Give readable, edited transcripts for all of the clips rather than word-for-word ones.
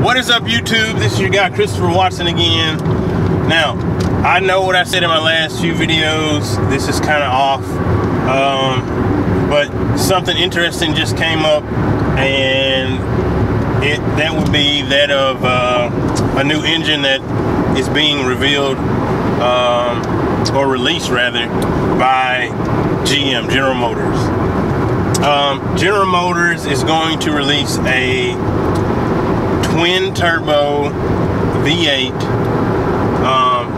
What is up, YouTube? This is your guy Christopher Watson again. Now, I know what I said in my last few videos. This is kind of off, but something interesting just came up, and that would be that of a new engine that is being revealed, or released rather, by GM, General Motors. General Motors is going to release a twin turbo V8.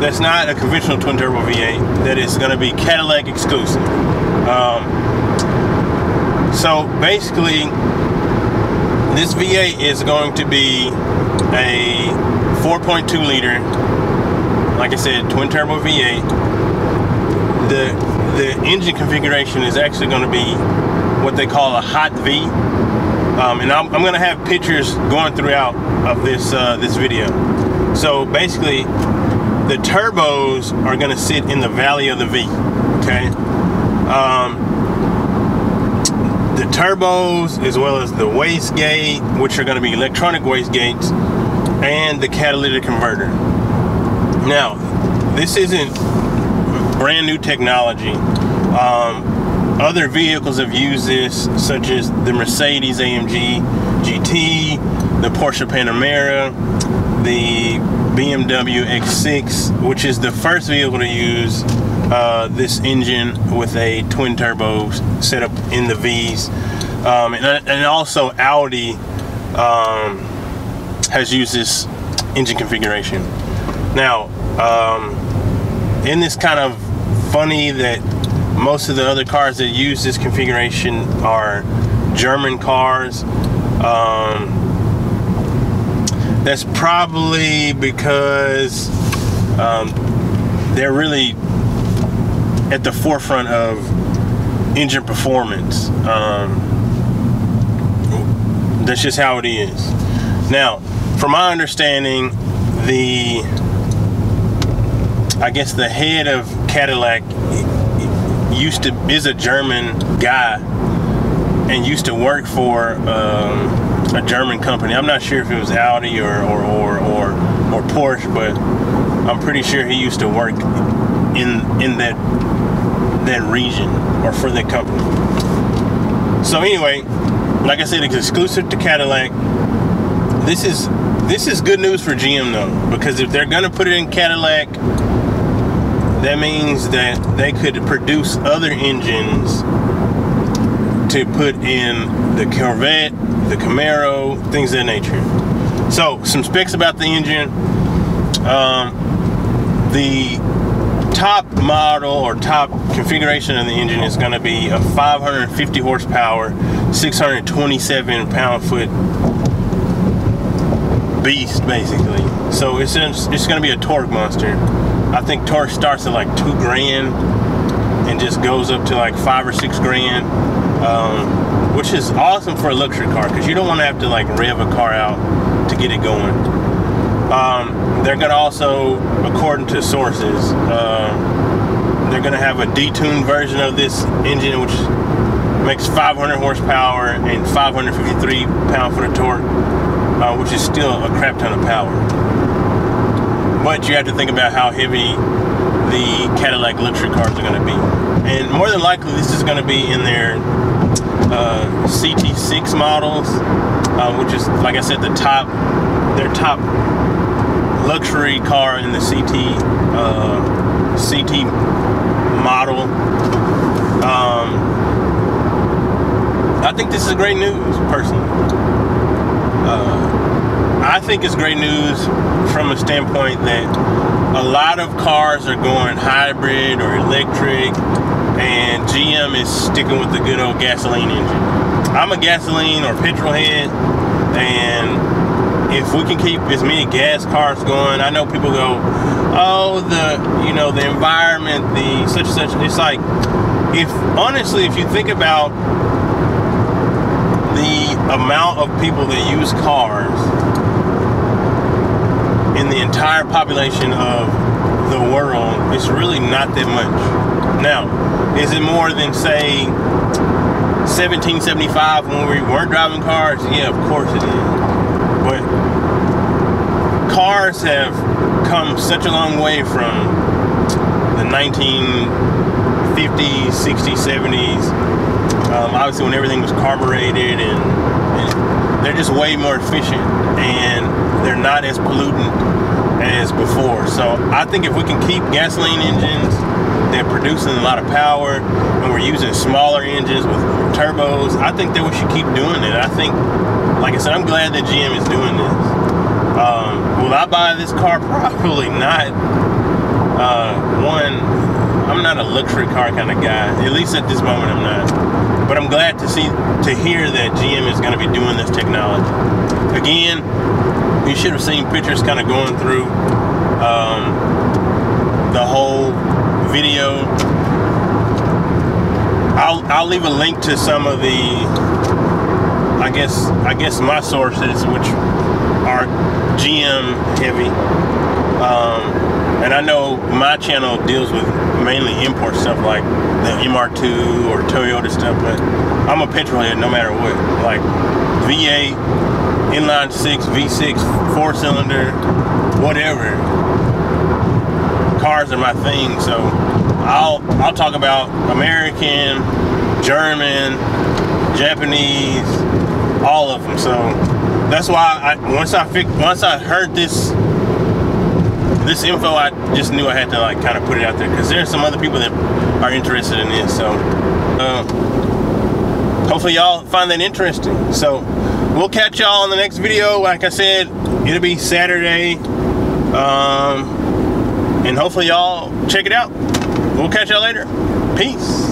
That's not a conventional twin turbo V8. That is going to be Cadillac exclusive. So basically, this V8 is going to be a 4.2 liter, like I said, twin turbo V8. The engine configuration is actually going to be what they call a hot V. And I'm going to have pictures going throughout of this this video. So basically, the turbos are going to sit in the valley of the V. Okay. The turbos, as well as the wastegate, which are going to be electronic wastegates, and the catalytic converter. Now, this isn't brand new technology. Other vehicles have used this, such as the Mercedes AMG GT, the Porsche Panamera, the BMW X6, which is the first vehicle to use this engine with a twin turbo setup in the V's, and also Audi has used this engine configuration. Now, in this kind of funny that most of the other cars that use this configuration are German cars. That's probably because they're really at the forefront of engine performance. That's just how it is. Now, from my understanding, I guess the head of Cadillac is a German guy and used to work for a German company. I'm not sure if it was Audi or Porsche, but I'm pretty sure he used to work in that region or for that company. So anyway, like I said, it's exclusive to Cadillac. This is good news for GM though, because if they're gonna put it in Cadillac, that means that they could produce other engines to put in the Corvette, the Camaro, things of that nature. So, some specs about the engine. The top model or top configuration of the engine is going to be a 550 horsepower, 627 pound-foot beast, basically. So, it's going to be a torque monster. I think torque starts at like 2 grand and just goes up to like 5 or 6 grand, which is awesome for a luxury car because you don't want to have to like rev a car out to get it going. They're going to also, according to sources, they're going to have a detuned version of this engine, which makes 500 horsepower and 553 pound-foot of torque, which is still a crap ton of power. But you have to think about how heavy the Cadillac luxury cars are going to be. And more than likely, this is going to be in their CT6 models, which is, like I said, their top luxury car in the CT model. I think this is great news, personally. I think it's great news from a standpoint that a lot of cars are going hybrid or electric, and GM is sticking with the good old gasoline engine. I'm a gasoline or petrol head, and if we can keep as many gas cars going, I know people go, oh, the environment, the such and such. It's like, honestly, if you think about the amount of people that use cars in the entire population of the world, it's really not that much. Now, is it more than, say, 1775 when we weren't driving cars? Yeah, of course it is. But cars have come such a long way from the 1950s, 60s, 70s. Obviously, when everything was carbureted, and they're just way more efficient, and they're not as pollutant as before. So I think if we can keep gasoline engines, they're producing a lot of power, and we're using smaller engines with turbos, I think that we should keep doing it. I think, like I said, I'm glad that GM is doing this. Will I buy this car? Probably not. I'm not a luxury car kind of guy. At least at this moment, I'm not. But I'm glad to hear that GM is going to be doing this technology. Again, you should have seen pictures kind of going through the whole video. I'll leave a link to some of the, I guess my sources, which are GM heavy. And I know my channel deals with mainly import stuff like the MR2 or Toyota stuff, but I'm a petrol head no matter what. Like V8, inline 6, V6, 4-cylinder, whatever. Cars are my thing, so I'll talk about American, German, Japanese, all of them. So that's why once I heard this info, I just knew I had to like kind of put it out there, because there's some other people that are interested in this. So hopefully y'all find that interesting. So we'll catch y'all on the next video. Like I said, it'll be Saturday, and hopefully y'all check it out. We'll catch y'all later. Peace.